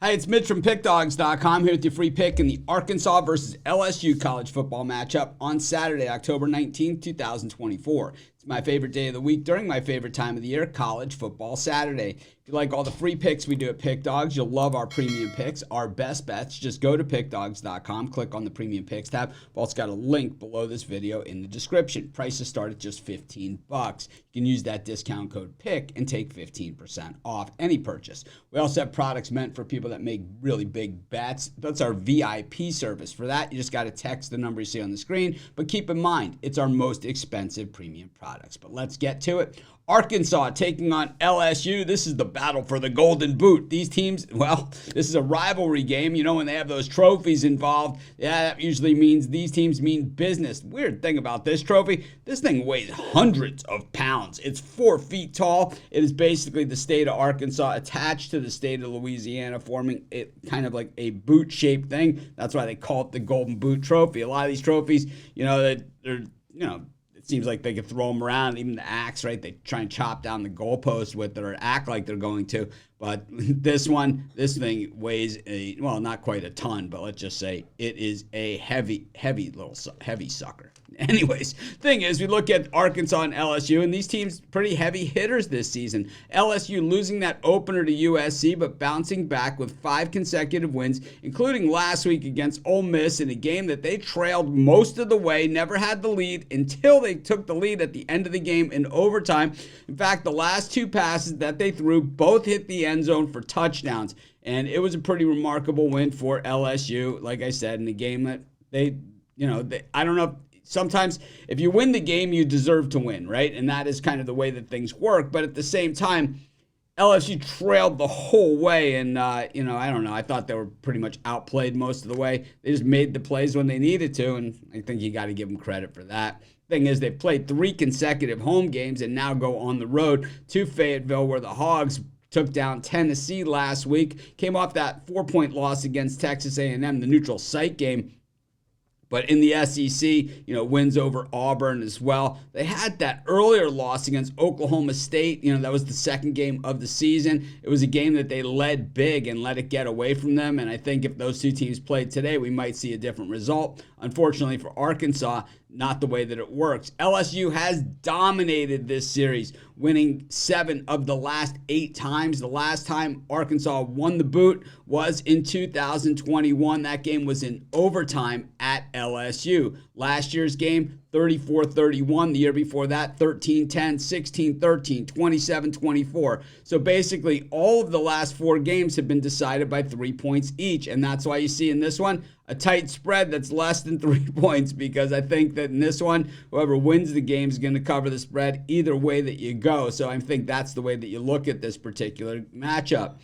Hi, it's Mitch from Pickdawgz.com here with your free pick in the Arkansas versus LSU college football matchup on Saturday, October 19th, 2024. It's my favorite day of the week during my favorite time of the year, college football Saturday. If you like all the free picks we do at Pick Dawgz, you'll love our premium picks, our best bets. Just go to Pickdawgz.com, click on the premium picks tab. We've also got a link below this video in the description. Prices start at just $15. You can use that discount code PICK and take 15% off any purchase. We also have products meant for people that make really big bets. That's our VIP service. For that, you just got to text the number you see on the screen. But keep in mind, it's our most expensive premium products. But let's get to it. Arkansas taking on LSU. This is the battle for the Golden Boot. These teams, well, this is a rivalry game. You know, when they have those trophies involved, yeah, that usually means these teams mean business. Weird thing about this trophy, this thing weighs hundreds of pounds. It's 4 feet tall. It is basically the state of Arkansas attached to the state of Louisiana, forming it kind of like a boot-shaped thing. That's why they call it the Golden Boot Trophy. A lot of these trophies, you know, they're it seems like they could throw them around, even the axe, right? They try and chop down the goalpost with it or act like they're going to. But this thing weighs well, not quite a ton, but let's just say it is a heavy sucker. Anyways, thing is, we look at Arkansas and LSU, and these teams pretty heavy hitters this season. LSU losing that opener to USC, but bouncing back with 5 consecutive wins, including last week against Ole Miss in a game that they trailed most of the way, never had the lead until they took the lead at the end of the game in overtime. In fact, the last 2 passes that they threw both hit the end zone for touchdowns, and it was a pretty remarkable win for LSU, like I said, in a game that I don't know. Sometimes if you win the game, you deserve to win, right? And that is kind of the way that things work. But at the same time, LSU trailed the whole way. And, I don't know. I thought they were pretty much outplayed most of the way. They just made the plays when they needed to. And I think you got to give them credit for that. Thing is, they've played 3 consecutive home games and now go on the road to Fayetteville, where the Hogs took down Tennessee last week. Came off that 4-point loss against Texas A&M, the neutral site game. But in the SEC, wins over Auburn as well. They had that earlier loss against Oklahoma State. That was the second game of the season. It was a game that they led big and let it get away from them. And I think if those 2 teams played today, we might see a different result. Unfortunately for Arkansas, not the way that it works. LSU has dominated this series, winning 7 of the last 8 times. The last time Arkansas won the boot was in 2021. That game was in overtime at LSU. Last year's game, 34-31. The year before that, 13-10, 16-13, 27-24. So basically, all of the last 4 games have been decided by 3 points each. And that's why you see in this one a tight spread that's less than 3 points, because I think that in this one, whoever wins the game is going to cover the spread either way that you go. So I think that's the way that you look at this particular matchup.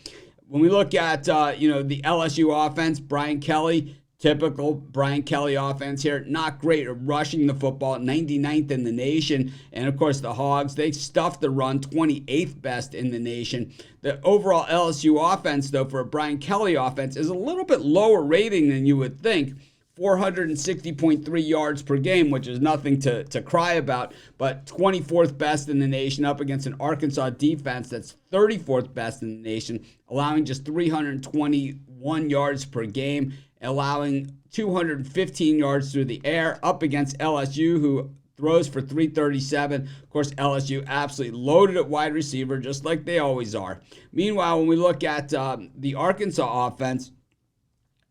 When we look at, the LSU offense, Brian Kelly, typical Brian Kelly offense here. Not great at rushing the football, 99th in the nation. And, of course, the Hogs, they stuffed the run, 28th best in the nation. The overall LSU offense, though, for a Brian Kelly offense is a little bit lower rating than you would think. 460.3 yards per game, which is nothing to cry about, but 24th best in the nation up against an Arkansas defense that's 34th best in the nation, allowing just 321 yards per game, allowing 215 yards through the air up against LSU, who throws for 337. Of course, LSU absolutely loaded at wide receiver, just like they always are. Meanwhile, when we look at the Arkansas offense,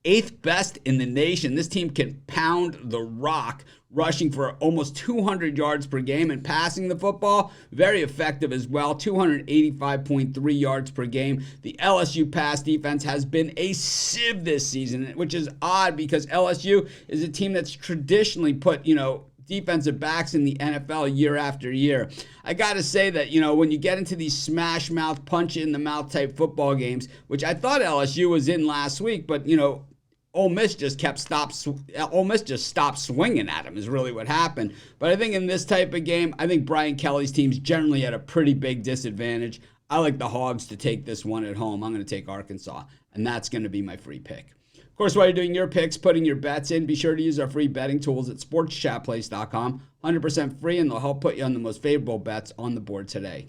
8th best in the nation. This team can pound the rock, rushing for almost 200 yards per game and passing the football. Very effective as well, 285.3 yards per game. The LSU pass defense has been a sieve this season, which is odd because LSU is a team that's traditionally put, defensive backs in the NFL year after year. I got to say that, when you get into these smash mouth, punch in the mouth type football games, which I thought LSU was in last week, but, Ole Miss just stopped swinging at him is really what happened. But I think in this type of game, I think Brian Kelly's team's generally at a pretty big disadvantage. I like the Hogs to take this one at home. I'm going to take Arkansas, and that's going to be my free pick. Of course, while you're doing your picks, putting your bets in, be sure to use our free betting tools at sportschatplace.com. 100% free, and they'll help put you on the most favorable bets on the board today.